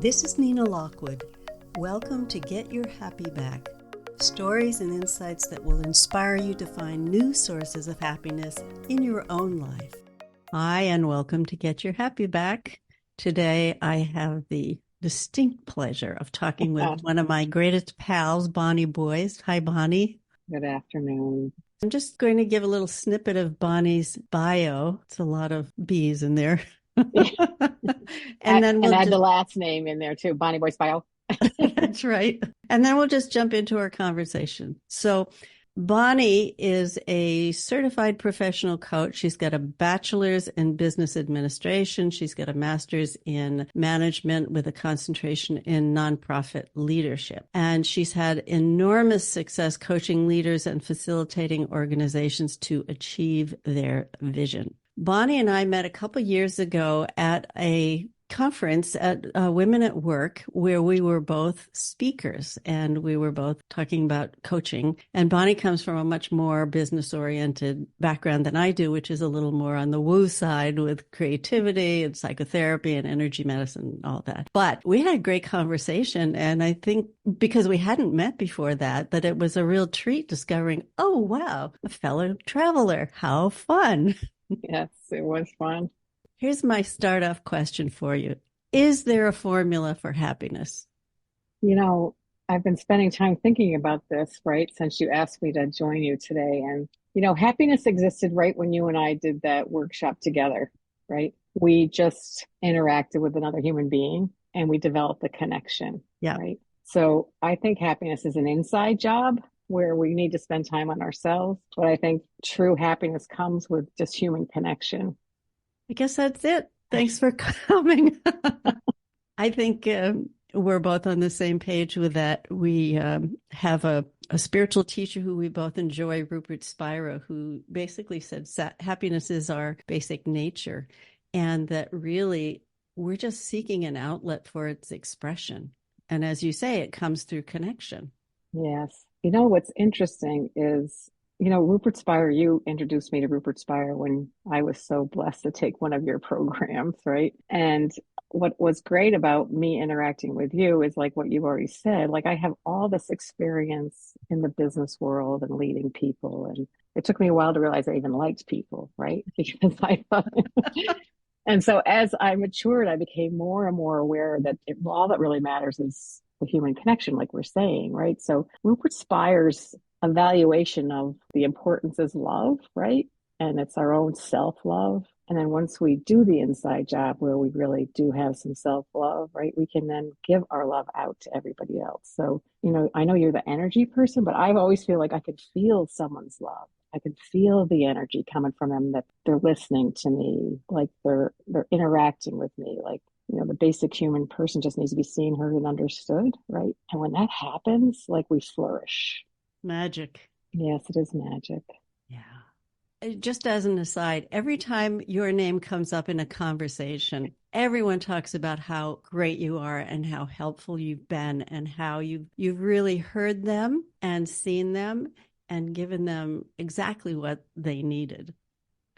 This is Nina Lockwood. Welcome to Get Your Happy Back. Stories and insights that will inspire you to find new sources of happiness in your own life. Hi, and welcome to Get Your Happy Back. Today, I have the distinct pleasure of talking with one of my greatest pals, Bonny Boice. Hi, Bonny. Good afternoon. I'm just going to give a little snippet of Bonny's bio. It's a lot of B's in there. And then we'll add the last name in there too, Bonny Boice bio. That's right. And then we'll just jump into our conversation. So Bonny is a certified professional coach. She's got a bachelor's in business administration. She's got a master's in management with a concentration in nonprofit leadership. And she's had enormous success coaching leaders and facilitating organizations to achieve their vision. Bonny and I met a couple years ago at a conference at Women at Work, where we were both speakers and we were both talking about coaching. And Bonny comes from a much more business-oriented background than I do, which is a little more on the woo side with creativity and psychotherapy and energy medicine and all that. But we had a great conversation. And I think because we hadn't met before that it was a real treat discovering, oh, wow, a fellow traveler. How fun. Yes, it was fun. Here's my start off question for you. Is there a formula for happiness? You know, I've been spending time thinking about this, right, since you asked me to join you today. And, happiness existed right when you and I did that workshop together, right? We just interacted with another human being and we developed a connection, right? So I think happiness is an inside job where we need to spend time on ourselves. But I think true happiness comes with just human connection. I guess that's it. Thanks for coming. I think we're both on the same page with that. We have a spiritual teacher who we both enjoy, Rupert Spira, who basically said happiness is our basic nature, and that really we're just seeking an outlet for its expression. And as you say, it comes through connection. Yes. What's interesting is, Rupert Spira, you introduced me to Rupert Spira when I was so blessed to take one of your programs, right? And what was great about me interacting with you is like what you've already said, like I have all this experience in the business world and leading people. And it took me a while to realize I even liked people, right? Because I thought, and so as I matured, I became more and more aware that all that really matters is the human connection, like we're saying, right? So Rupert Spira's evaluation of the importance is love, right? And it's our own self-love. And then once we do the inside job where we really do have some self-love, right, we can then give our love out to everybody else. So, I know you're the energy person, but I've always feel like I could feel someone's love. I can feel the energy coming from them, that they're listening to me, like they're interacting with me, like, the basic human person just needs to be seen, heard, and understood, right? And when that happens, like we flourish. Magic. Yes, it is magic. Yeah. Just as an aside, every time your name comes up in a conversation, everyone talks about how great you are and how helpful you've been and how you've really heard them and seen them and given them exactly what they needed.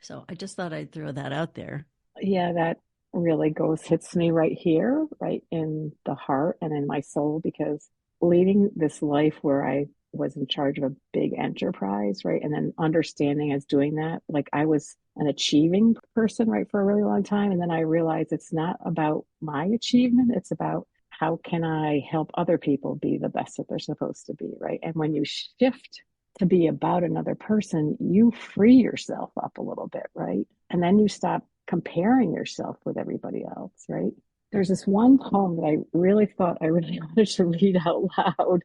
So I just thought I'd throw that out there. Yeah, that really hits me right here, right in the heart and in my soul, because leading this life where I was in charge of a big enterprise, right? And then understanding as doing that, like I was an achieving person, right, for a really long time. And then I realized it's not about my achievement. It's about how can I help other people be the best that they're supposed to be, right? And when you shift to be about another person, you free yourself up a little bit, right? And then you stop comparing yourself with everybody else, right? There's this one poem that I really thought I really wanted to read out loud.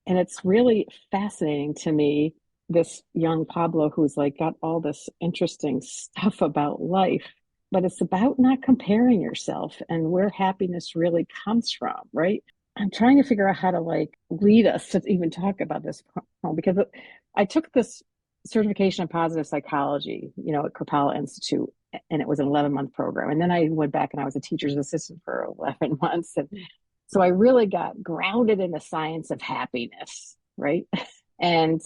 And it's really fascinating to me, this young Pablo who's like got all this interesting stuff about life, but it's about not comparing yourself and where happiness really comes from, right? I'm trying to figure out how to like lead us to even talk about this poem, because I took this certification in positive psychology, at Kripalu Institute, and it was an 11-month program. And then I went back and I was a teacher's assistant for 11 months. And so I really got grounded in the science of happiness, right? And,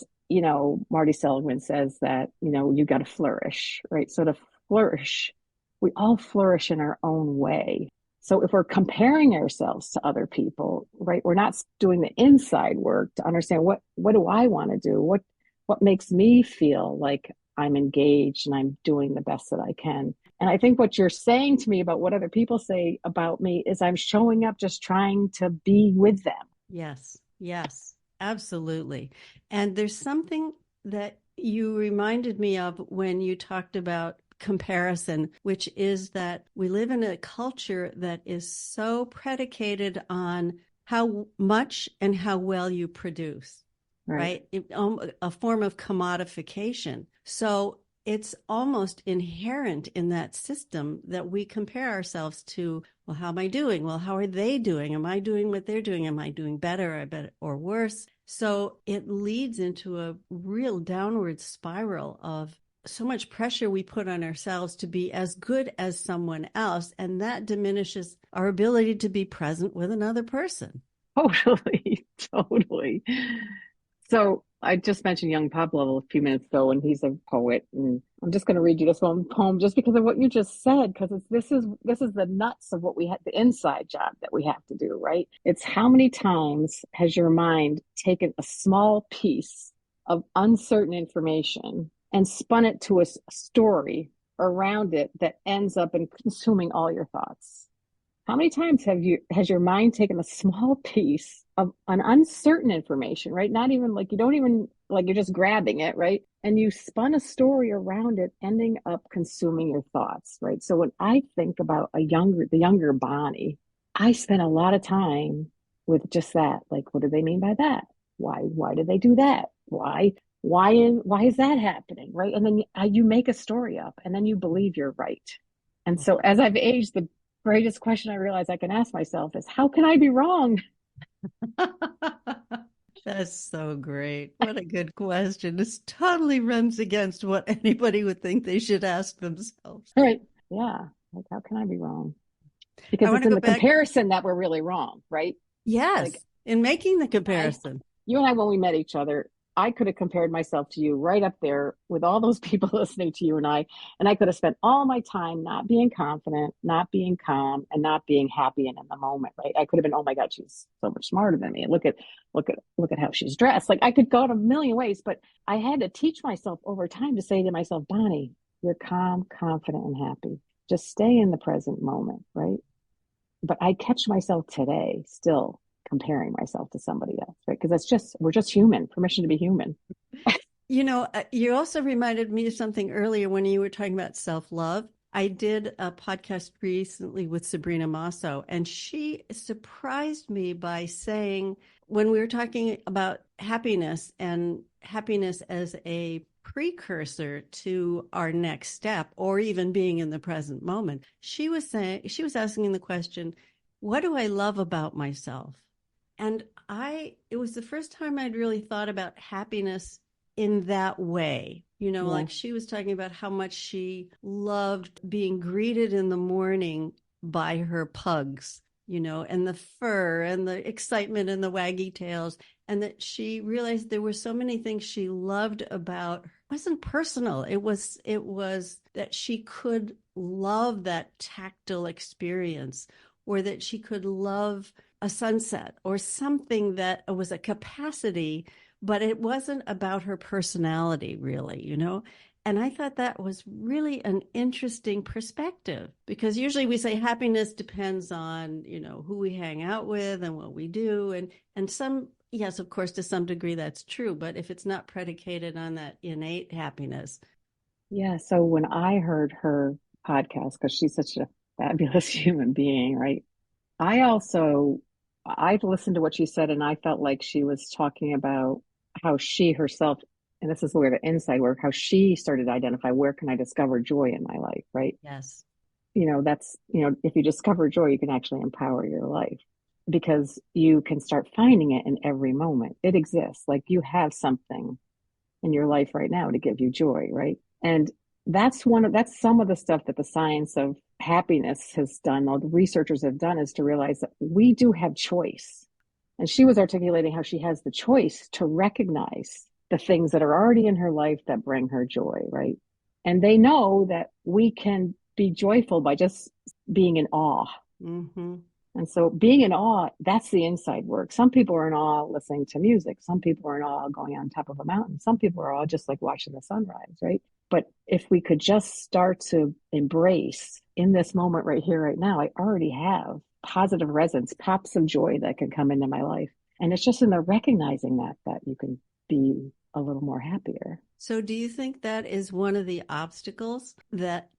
Marty Seligman says that, you got to flourish, right? So to flourish, we all flourish in our own way. So if we're comparing ourselves to other people, right, we're not doing the inside work to understand what do I want to do? What makes me feel like I'm engaged and I'm doing the best that I can. And I think what you're saying to me about what other people say about me is I'm showing up just trying to be with them. Yes, yes, absolutely. And there's something that you reminded me of when you talked about comparison, which is that we live in a culture that is so predicated on how much and how well you produce, Right. right? A form of commodification. So it's almost inherent in that system that we compare ourselves to, well, how am I doing? Well, how are they doing? Am I doing what they're doing? Am I doing better or worse? So it leads into a real downward spiral of so much pressure we put on ourselves to be as good as someone else. And that diminishes our ability to be present with another person. Totally, totally. So I just mentioned young Pablo a few minutes ago, and he's a poet. And I'm just going to read you this one poem just because of what you just said, because this is the nuts of what we have, the inside job that we have to do, right? It's how many times has your mind taken a small piece of uncertain information and spun it to a story around it that ends up in consuming all your thoughts? How many times has your mind taken a small piece of an uncertain information, right? Not even like you don't even like you're just grabbing it, right? And you spun a story around it, ending up consuming your thoughts, right? So when I think about the younger Bonnie, I spent a lot of time with just that. Like, what do they mean by that? Why did they do that? Why is that happening, right? And then you make a story up, and then you believe you're right. And so as I've aged, the greatest question I realize I can ask myself is, how can I be wrong? That's so great. What a good question. This totally runs against what anybody would think they should ask themselves. Right. Yeah. Like, how can I be wrong? I Because want it's to in go the back. comparison that we're really wrong, right? Like, Yes, in making the I, comparison. you and I, when we met each other, I could have compared myself to you right up there with all those people listening to you and I could have spent all my time not being confident, not being calm, and not being happy and in the moment, right? I could have been, oh my God, she's so much smarter than me. Look at how she's dressed. Like I could go in a million ways, but I had to teach myself over time to say to myself, Bonnie, you're calm, confident, and happy. Just stay in the present moment, right? But I catch myself today still comparing myself to somebody else, right? Because we're just human, permission to be human. You also reminded me of something earlier when you were talking about self-love. I did a podcast recently with Sabrina Masso, and she surprised me by saying, when we were talking about happiness and happiness as a precursor to our next step, or even being in the present moment, she was asking the question, what do I love about myself? And it was the first time I'd really thought about happiness in that way. Yeah. Like she was talking about how much she loved being greeted in the morning by her pugs, and the fur and the excitement and the waggy tails. And that she realized there were so many things she loved about her. It wasn't personal. It was that she could love that tactile experience, or that she could love a sunset or something that was a capacity, but it wasn't about her personality, really. And I thought that was really an interesting perspective, because usually we say happiness depends on, who we hang out with and what we do. And yes, of course, to some degree that's true. But if it's not predicated on that innate happiness. Yeah. So when I heard her podcast, because she's such a fabulous human being, right? I also I listened to what she said and I felt like she was talking about how she herself, and this is where the inside work, how she started to identify where can I discover joy in my life, right? Yes. If you discover joy, you can actually empower your life because you can start finding it in every moment. It exists. Like you have something in your life right now to give you joy, right? And that's some of the stuff that the science of happiness has done, all the researchers have done, is to realize that we do have choice. And she was articulating how she has the choice to recognize the things that are already in her life that bring her joy, right? And they know that we can be joyful by just being in awe, Mm-hmm. And so being in awe, that's the inside work. Some people are in awe listening to music. Some people are in awe going on top of a mountain. Some people are all just like watching the sunrise, right? But if we could just start to embrace in this moment right here, right now, I already have positive resonance, pops of joy that can come into my life. And it's just in the recognizing that you can be a little more happier. So, do you think that is one of the obstacles that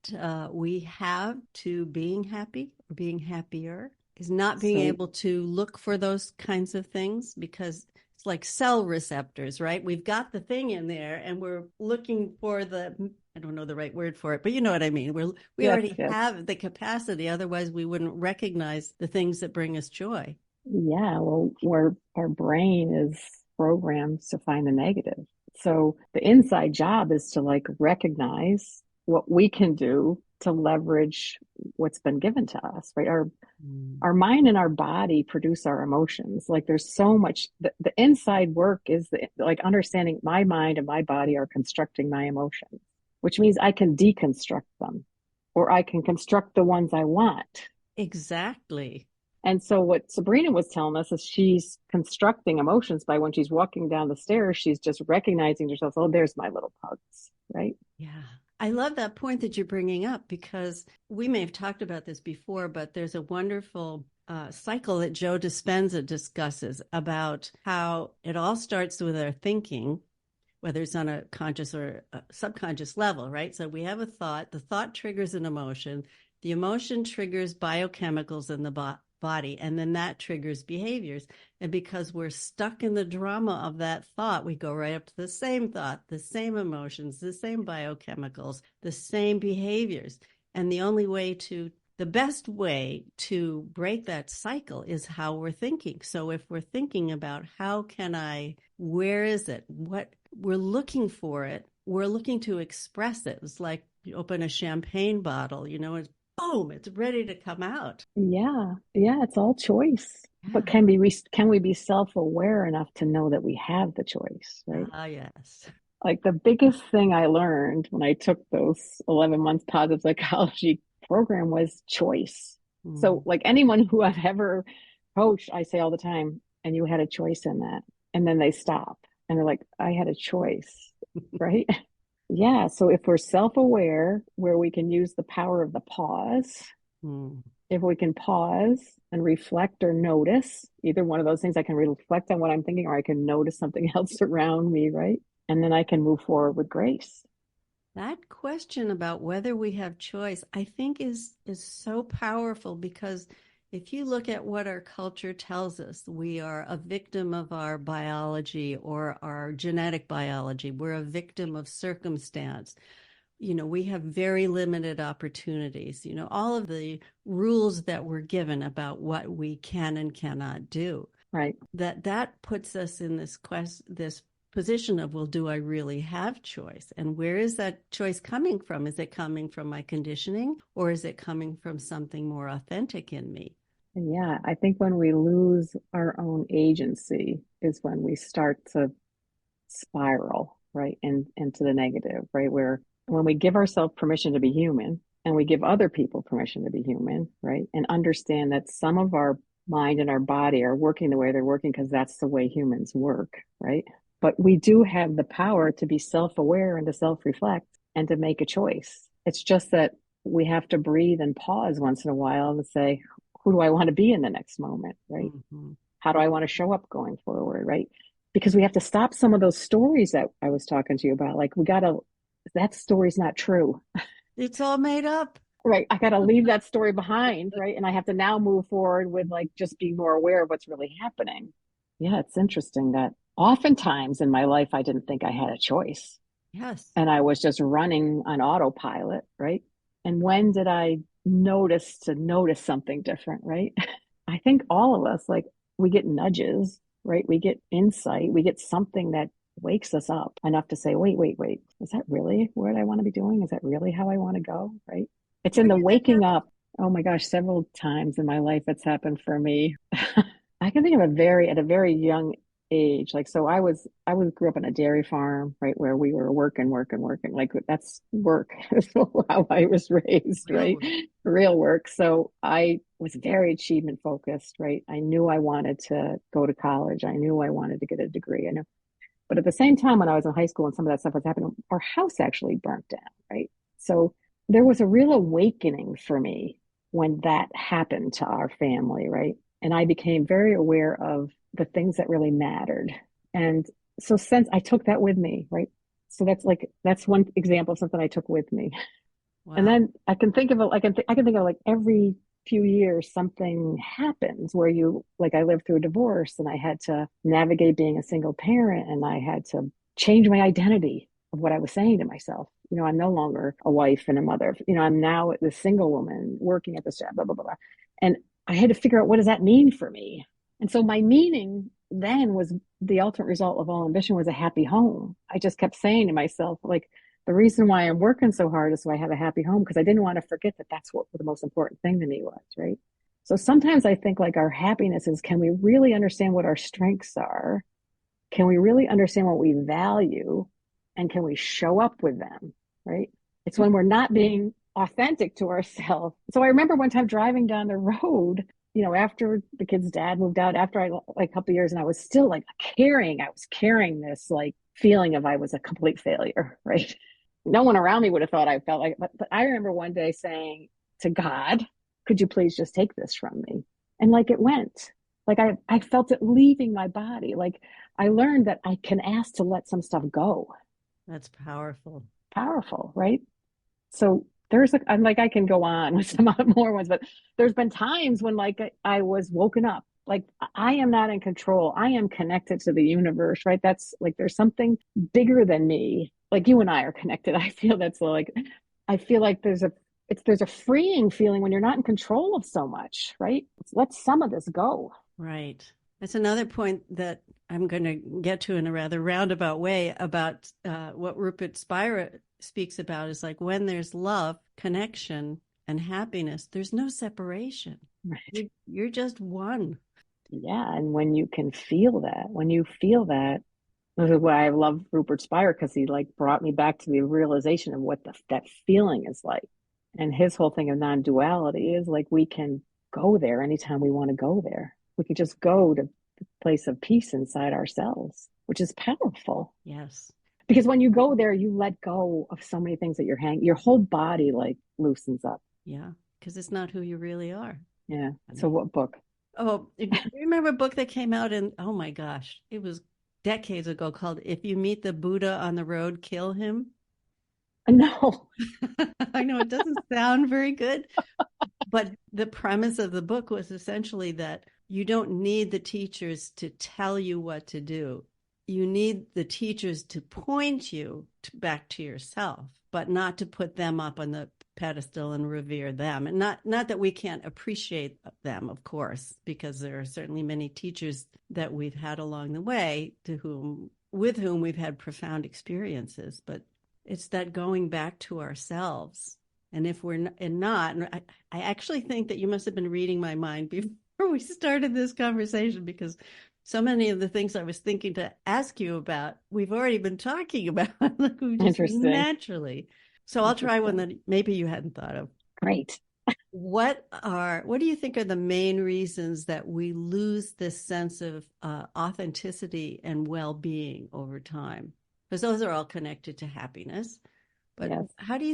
we have to being happy or being happier? Is not being So able to look for those kinds of things because it's like cell receptors, right? We've got the thing in there and we're looking for I don't know the right word for it, but you know what I mean. We yes, already yes. have the capacity, otherwise we wouldn't recognize the things that bring us joy. Yeah, well, where our brain is programmed to find the negative. So the inside job is to like recognize what we can do to leverage what's been given to us, right? Mm. Our mind and our body produce our emotions. Like there's so much the inside work is like understanding my mind and my body are constructing my emotions, which means I can deconstruct them or I can construct the ones I want. Exactly. And so what Sabrina was telling us is she's constructing emotions by when she's walking down the stairs, she's just recognizing herself, oh, there's my little pugs, right? Yeah. I love that point that you're bringing up because we may have talked about this before, but there's a wonderful cycle that Joe Dispenza discusses about how it all starts with our thinking, whether it's on a conscious or a subconscious level, right? So we have a thought, the thought triggers an emotion, the emotion triggers biochemicals in the body, and then that triggers behaviors. And because we're stuck in the drama of that thought, we go right up to the same thought, the same emotions, the same biochemicals, the same behaviors. And the best way to break that cycle is how we're thinking. So if we're thinking about where is it, what we're looking for it, we're looking to express it. It's like you open a champagne bottle, it's boom, it's ready to come out. Yeah. Yeah. It's all choice. But Yeah. can we be self-aware enough to know that we have the choice, right? Ah, yes. Like the biggest thing I learned when I took those 11 months positive psychology program was choice. So Mm. like anyone who I've ever coached, I say all the time, and you had a choice in that. And then they stop and they're like, I had a choice, right? Yeah. So if we're self-aware, where we can use the power of the pause, Mm. if we can pause and reflect or notice either one of those things, I can reflect on what I'm thinking or I can notice something else around me, right? And then I can move forward with grace. That question about whether we have choice, I think is so powerful because if you look at what our culture tells us, we are a victim of our biology or our genetic biology. We're a victim of circumstance. We have very limited opportunities. All of the rules that we're given about what we can and cannot do. Right. That puts us in this position of, well, do I really have choice? And where is that choice coming from? Is it coming from my conditioning or is it coming from something more authentic in me? Yeah. I think when we lose our own agency is when we start to spiral, right? And into the negative, right? Where when we give ourselves permission to be human and we give other people permission to be human, right? And understand that some of our mind and our body are working the way they're working because that's the way humans work, right? But we do have the power to be self-aware and to self-reflect and to make a choice. It's just that we have to breathe and pause once in a while and say, who do I want to be in the next moment, right? Mm-hmm. How do I want to show up going forward, right? Because we have to stop some of those stories that I was talking to you about. Like that story's not true, It's all made up. right? I got to leave that story behind, right? And I have to now move forward with like just being more aware of what's really happening. Yeah, it's interesting that oftentimes in my life, I didn't think I had a choice Yes. and I was just running on autopilot, right? And when did I notice something different, right? I think all of us, like, we get nudges, right? We get insight, we get something that wakes us up enough to say, wait, is that really what I want to be doing? Is that really how I want to go, right? It's in Where the did that waking happen? up. Oh my gosh, several times in my life it's happened for me. I can think of at a very young age. Like, so I grew up on a dairy farm, right, where we were working. Like that's work. That's how I was raised, Real right? work. Real work. So I was very achievement focused, right? I knew I wanted to go to college. I knew I wanted to get a degree. I know. But at the same time, when I was in high school and some of that stuff was happening, our house actually burnt down, right? So there was a real awakening for me when that happened to our family, right? And I became very aware of the things that really mattered. And so since I took that with me, right? So that's one example of something I took with me. And Wow. then I can think of it, I can think of like every few years something happens where you like I lived through a divorce and I had to navigate being a single parent and I had to change my identity of what I was saying to myself. You know, I'm no longer a wife and a mother. You know, I'm now the single woman working at this job, blah, blah, blah, blah. And I had to figure out what does that mean for me? And so my meaning then was the ultimate result of all ambition was a happy home. I just kept saying to myself, like, the reason why I'm working so hard is so I have a happy home because I didn't want to forget that that's what the most important thing to me was, right? So sometimes I think like our happiness is can we really understand what our strengths are? Can we really understand what we value? And can we show up with them, right? It's when we're not being authentic to ourselves. So I remember one time driving down the road, you know, after the kid's dad moved out, after like a couple of years, and I was still like I was carrying this like feeling of I was a complete failure, right? No one around me would have thought I felt like, but I remember one day saying to God, could you please just take this from me? And like it went, like I felt it leaving my body. Like I learned that I can ask to let some stuff go. That's powerful. Powerful, right? So I'm like, I can go on with some more ones, but there's been times when like I was woken up, like I am not in control. I am connected to the universe, right? That's like, there's something bigger than me. Like you and I are connected. I feel like there's a freeing feeling when you're not in control of so much, right? Let some of this go. Right. That's another point that I'm going to get to in a rather roundabout way about what Rupert Spira speaks about is like when there's love, connection, and happiness, there's no separation. Right. You're just one. Yeah. And when you feel that, this is why I love Rupert Spire because he like brought me back to the realization of what that feeling is like. And his whole thing of non-duality is like we can go there anytime we want to go there. We can just go to the place of peace inside ourselves, which is powerful. Yes. Because when you go there, you let go of so many things that your whole body like loosens up. Yeah. Because it's not who you really are. Yeah. I So mean, what book? oh, do you remember a book that came out in, oh my gosh, it was decades ago called If You Meet the Buddha on the Road, Kill Him? No. I know it doesn't sound very good, but the premise of the book was essentially that you don't need the teachers to tell you what to do. You need the teachers to point you back to yourself, but not to put them up on the pedestal and revere them. And not that we can't appreciate them, of course, because there are certainly many teachers that we've had along the way with whom we've had profound experiences, but it's that going back to ourselves. And if we're not, and I actually think that you must have been reading my mind before we started this conversation because so many of the things I was thinking to ask you about, we've already been talking about, like we just Interesting. naturally. So I'll try one Interesting. that maybe you hadn't thought of. Great. What do you think are the main reasons that we lose this sense of authenticity and well-being over time? Because those are all connected to happiness. But Yes. what do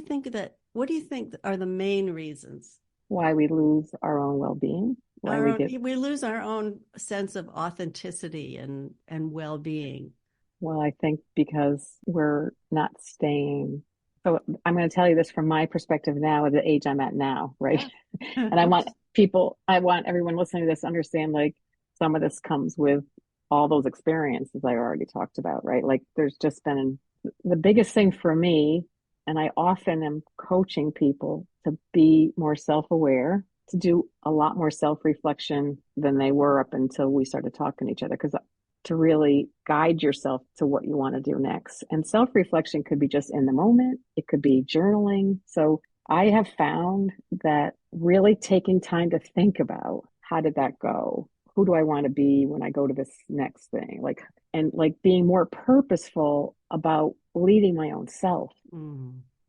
you think are the main reasons? Why we lose our own well-being, why we get, We lose our own sense of authenticity and well-being. well, I think because we're not staying. So I'm going to tell you this from my perspective now at the age I'm at now, right? Yeah. And I want everyone listening to this to understand like some of this comes with all those experiences I already talked about, right? Like there's just been the biggest thing for me, and I often am coaching people to be more self-aware, to do a lot more self-reflection than they were up until we started talking to each other, because to really guide yourself to what you want to do next. And self-reflection could be just in the moment. It could be journaling. So I have found that really taking time to think about how did that go? who do I want to be when I go to this next thing? Like, and like being more purposeful about leading my own self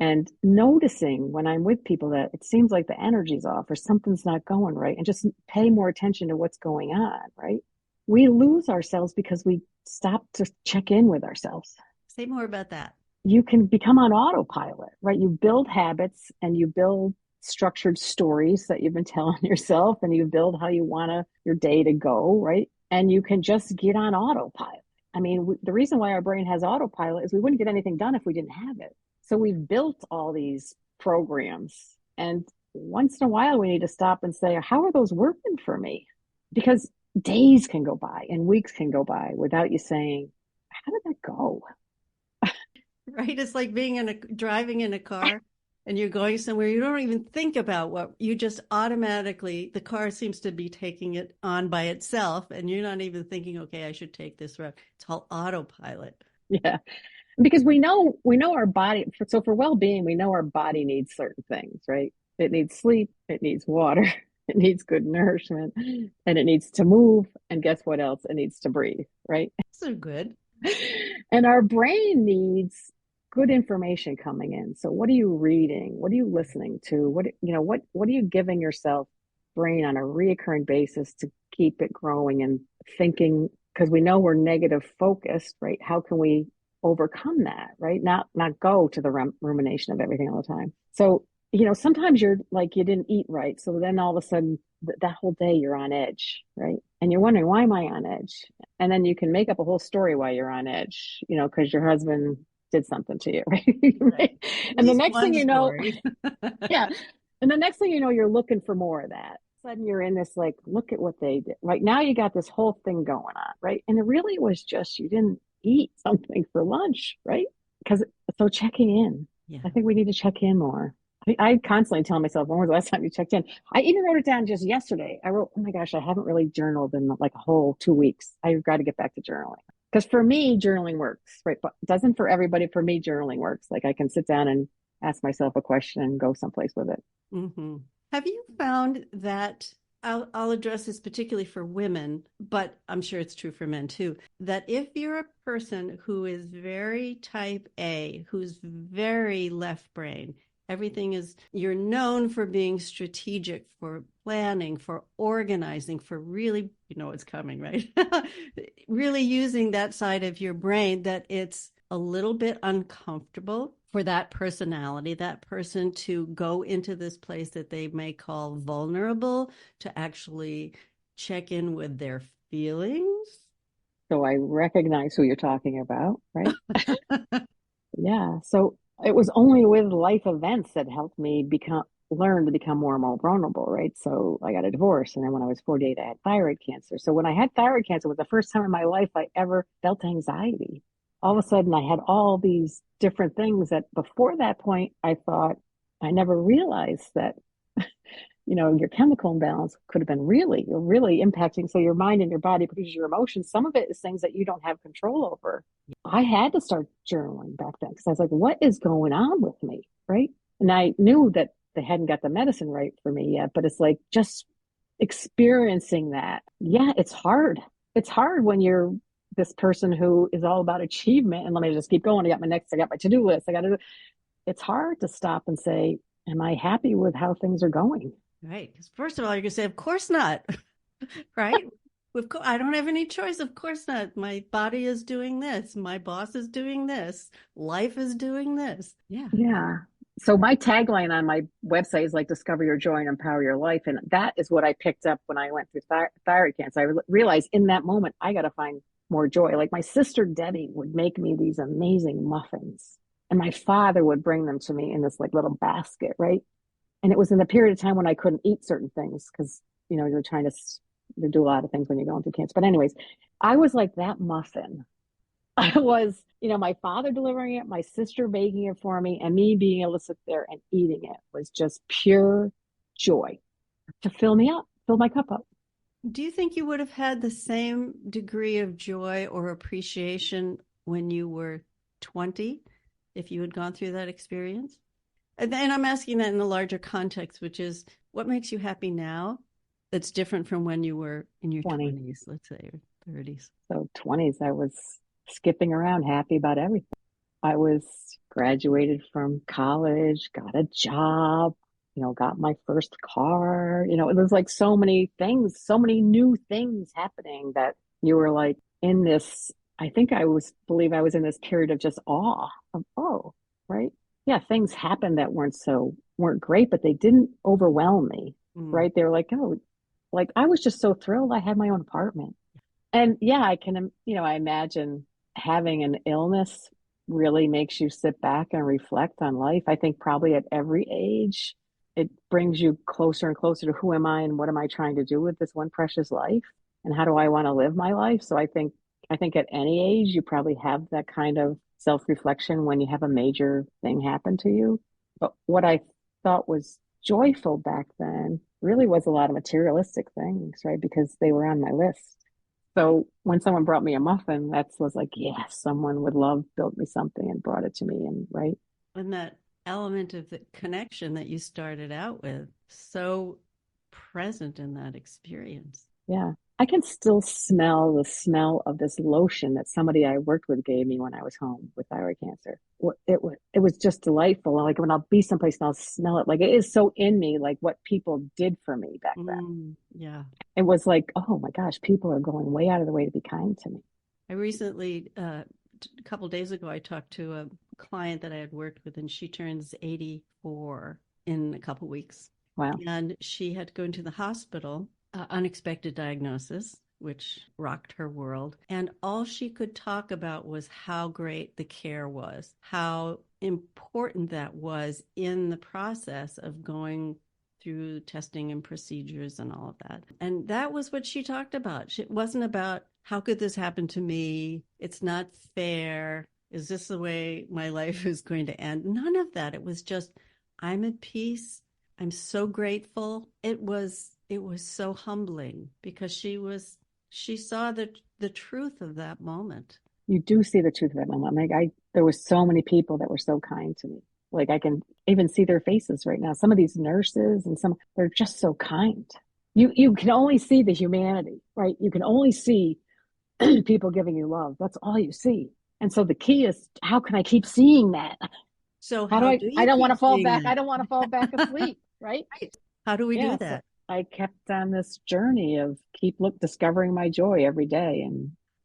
and noticing when I'm with people that it seems like the energy's off or something's not going right, and just pay more attention to what's going on, right? We lose ourselves because we stop to check in with ourselves. Say more about that. You can become on autopilot, right? You build habits and you build structured stories that you've been telling yourself, and you build how you want your day to go, right? And you can just get on autopilot. I mean, the reason why our brain has autopilot is we wouldn't get anything done if we didn't have it. So we've built all these programs, and once in a while we need to stop and say, how are those working for me? Because days can go by and weeks can go by without you saying, how did that go? Right? It's like driving in a car and you're going somewhere. You don't even think about what you just automatically, the car seems to be taking it on by itself. And you're not even thinking, okay, I should take this route. It's all autopilot. Yeah. Because we know our body. So for well-being, we know our body needs certain things, right? It needs sleep. It needs water. It needs good nourishment, and it needs to move. And guess what else? It needs to breathe, right? So good. And our brain needs good information coming in. So what are you reading? What are you listening to? What are you giving yourself brain on a reoccurring basis to keep it growing and thinking? Because we know we're negative focused, right? How can we overcome that, right? Not go to the rumination of everything all the time. So, sometimes you're like, you didn't eat right. So then all of a sudden that whole day you're on edge, right? And you're wondering, why am I on edge? And then you can make up a whole story why you're on edge, because your husband did something to you, right? And the next thing you know, yeah. And the next thing you know, you're looking for more of that. Sudden you're in this, like, look at what they did. Right now you got this whole thing going on, right? And it really was just, you didn't eat something for lunch, right? So checking in. Yeah. I think we need to check in more. I constantly tell myself, when was the last time you checked in? I even wrote it down just yesterday. I wrote, oh my gosh, I haven't really journaled in like a whole 2 weeks. I've got to get back to journaling. Because for me, journaling works, right? But it doesn't for everybody. For me, journaling works. Like, I can sit down and ask myself a question and go someplace with it. Mm-hmm. Have you found that, I'll address this particularly for women, but I'm sure it's true for men too, that if you're a person who is very type A, who's very left brain, you're known for being strategic, for planning, for organizing, for really, what's coming, right? Really using that side of your brain, that it's a little bit uncomfortable for that personality, that person to go into this place that they may call vulnerable, to actually check in with their feelings. So I recognize who you're talking about, right? Yeah. So it was only with life events that helped me learn to become more and more vulnerable, right? So I got a divorce, and then when I was 48, I had thyroid cancer. So when I had thyroid cancer, it was the first time in my life I ever felt anxiety. All of a sudden I had all these different things that before that point, I thought, I never realized that, your chemical imbalance could have been really, really impacting. So your mind and your body produces your emotions. Some of it is things that you don't have control over. I had to start journaling back then because I was like, what is going on with me? Right. And I knew that they hadn't got the medicine right for me yet, but it's like just experiencing that. Yeah, it's hard. It's hard when you're this person who is all about achievement. And let me just keep going. I got my to-do list. It's hard to stop and say, am I happy with how things are going? Right. Because first of all, you're going to say, of course not. Right. I don't have any choice. Of course not. My body is doing this. My boss is doing this. Life is doing this. Yeah. Yeah. So my tagline on my website is like, discover your joy and empower your life. And that is what I picked up when I went through thyroid cancer. I realized in that moment, I got to find more joy. Like, my sister Debbie would make me these amazing muffins, and my father would bring them to me in this like little basket, right? And it was in the period of time when I couldn't eat certain things because, you're trying to do a lot of things when you're going through cancer. But anyways, I was like that muffin. I was, my father delivering it, my sister baking it for me, and me being able to sit there and eating it was just pure joy to fill me up, fill my cup up. Do you think you would have had the same degree of joy or appreciation when you were 20 if you had gone through that experience? And I'm asking that in a larger context, which is, what makes you happy now that's different from when you were in your 20. 20s, let's say, or 30s? So 20s, I was skipping around, happy about everything. I was graduated from college, got a job, got my first car. It was like so many things, so many new things happening that you were like in this. I think believe I was in this period of just awe of, oh, right. Yeah, things happened that weren't great, but they didn't overwhelm me, Mm. right? They were like, oh, like I was just so thrilled I had my own apartment. And yeah, I imagine having an illness really makes you sit back and reflect on life. I think probably at every age, it brings you closer and closer to who am I and what am I trying to do with this one precious life? And how do I want to live my life? So I think at any age, you probably have that kind of self-reflection when you have a major thing happen to you. But what I thought was joyful back then really was a lot of materialistic things, right? Because they were on my list. So when someone brought me a muffin, that was like, yes, someone would love built me something and brought it to me. And right. And that element of the connection that you started out with, so present in that experience. Yeah. I can still smell the smell of this lotion that somebody I worked with gave me when I was home with thyroid cancer. It was just delightful. Like when I'll be someplace and I'll smell it, like it is so in me, like what people did for me back then. Yeah. It was like, oh my gosh, people are going way out of the way to be kind to me. I recently, a couple of days ago, I talked to a client that I had worked with, and she turns 84 in a couple of weeks. Wow. And she had to go into the hospital, unexpected diagnosis, which rocked her world. And all she could talk about was how great the care was, how important that was in the process of going through testing and procedures and all of that. And that was what she talked about. It wasn't about how could this happen to me? It's not fair. Is this the way my life is going to end? None of that. It was just, I'm at peace. I'm so grateful. It was so humbling because she saw the truth of that moment. You do see the truth of that moment. Like there were so many people that were so kind to me. Like I can even see their faces right now. Some of these nurses and they're just so kind. You can only see the humanity, right? You can only see people giving you love. That's all you see. And so the key is, how can I keep seeing that? So How do how do I you don't want keep to fall seeing back. I that? don't want to fall back asleep, right? Right. How do we do Yeah. So that? I kept on this journey of discovering my joy every day.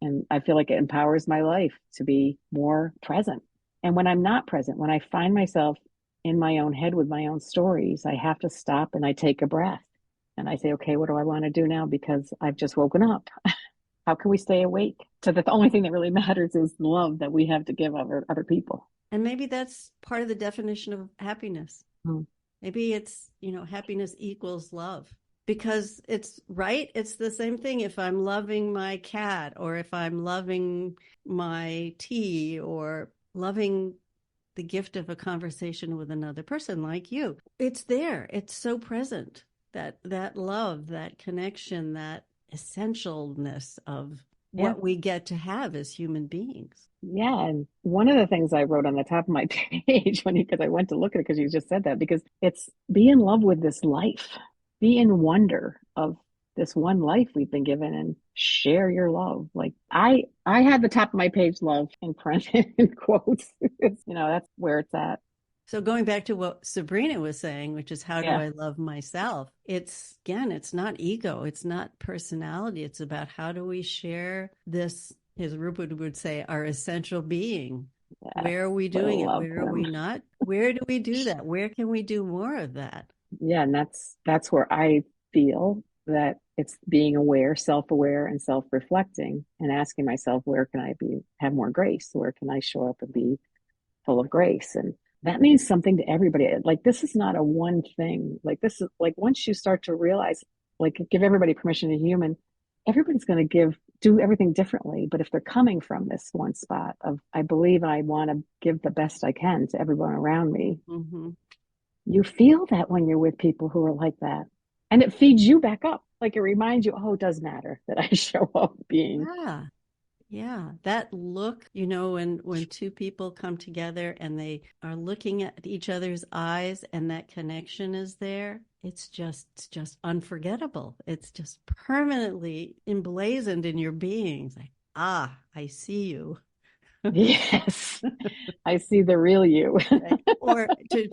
And I feel like it empowers my life to be more present. And when I'm not present, when I find myself in my own head with my own stories, I have to stop and I take a breath and I say, okay, what do I want to do now? Because I've just woken up. How can we stay awake? So that the only thing that really matters is the love that we have to give other people. And maybe that's part of the definition of happiness. Mm. Maybe it's, happiness equals love because it's right. It's the same thing. If I'm loving my cat or if I'm loving my tea or loving the gift of a conversation with another person like you, it's there. It's so present, that love, that connection, that essentialness of Yeah. what we get to have as human beings. Yeah. And one of the things I wrote on the top of my page because I went to look at it because you just said that, because it's be in love with this life, be in wonder of this one life we've been given and share your love. Like I had the top of my page love in print in quotes. That's where it's at. So going back to what Sabrina was saying, which is how do Yeah. I love myself? It's not ego. It's not personality. It's about how do we share this, as Rupert would say, our essential being. Yes. Where are we I doing it? love Where are him. we not? Where do we do that? Where can we do more of that? Yeah. And that's where I feel that it's being aware, self-aware and self-reflecting and asking myself, where can I have more grace? Where can I show up and be full of grace? And that means something to everybody. Like, this is not a one thing. Like, this is like, once you start to realize, like, give everybody permission to be human, everybody's going to do everything differently. But if they're coming from this one spot of, I believe I want to give the best I can to everyone around me, Mm-hmm. you feel that when you're with people who are like that. And it feeds you back up. Like, it reminds you, oh, it does matter that I show up being. Yeah. Yeah, that look, when two people come together and they are looking at each other's eyes and that connection is there, it's just unforgettable. It's just permanently emblazoned in your being. It's like, I see you. Yes, I see the real you. Right. Or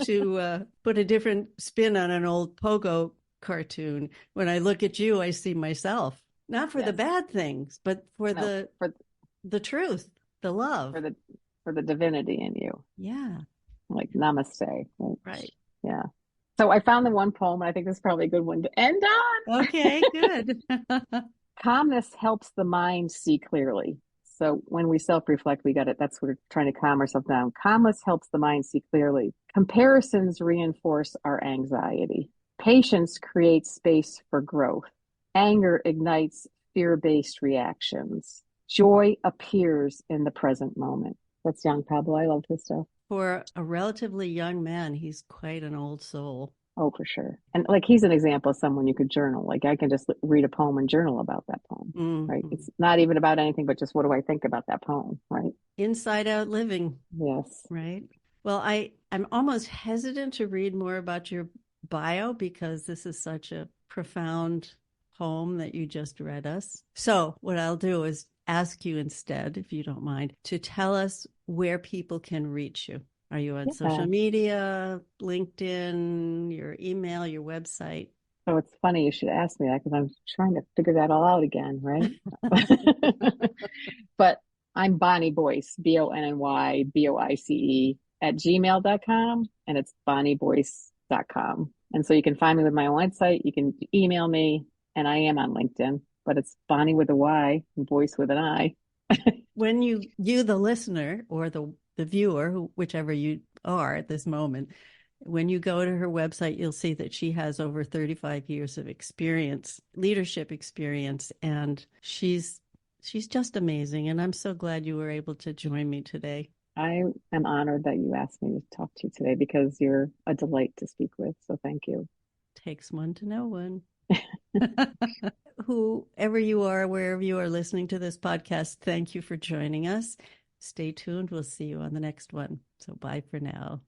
to put a different spin on an old Pogo cartoon, when I look at you, I see myself. Not for the Yes. bad things, but for No, the truth, the love. for the divinity in you. Yeah. Like namaste. Right. Yeah. So I found the one poem, and I think this is probably a good one to end on. Okay, good. Calmness helps the mind see clearly. So when we self-reflect, we got it. That's what we're trying to calm ourselves down. Calmness helps the mind see clearly. Comparisons reinforce our anxiety. Patience creates space for growth. Anger ignites fear-based reactions. Joy appears in the present moment. That's young Pablo. I love his stuff. For a relatively young man, he's quite an old soul. Oh, for sure. And like he's an example of someone you could journal. Like I can just read a poem and journal about that poem, right? Mm-hmm. It's not even about anything, but just what do I think about that poem, right? Inside out living, Yes. right? Well, I'm almost hesitant to read more about your bio because this is such a profound poem that you just read us. So, what I'll do is ask you instead, if you don't mind, to tell us where people can reach you. Are you on Yeah. social media, LinkedIn, your email, your website? So it's funny you should ask me that because I'm trying to figure that all out again, right? But I'm Bonny Boice, BonnyBoice at gmail.com, and it's bonnyboice.com. And so you can find me with my own website. You can email me, and I am on LinkedIn, but it's Bonny with a Y, Boice with an I. When the listener or the viewer, whichever you are at this moment, when you go to her website, you'll see that she has over 35 years of experience, leadership experience, and she's just amazing. And I'm so glad you were able to join me today. I am honored that you asked me to talk to you today because you're a delight to speak with. So thank you. Takes one to know one. Whoever you are, wherever you are listening to this podcast, thank you for joining us. Stay tuned. We'll see you on the next one. So bye for now.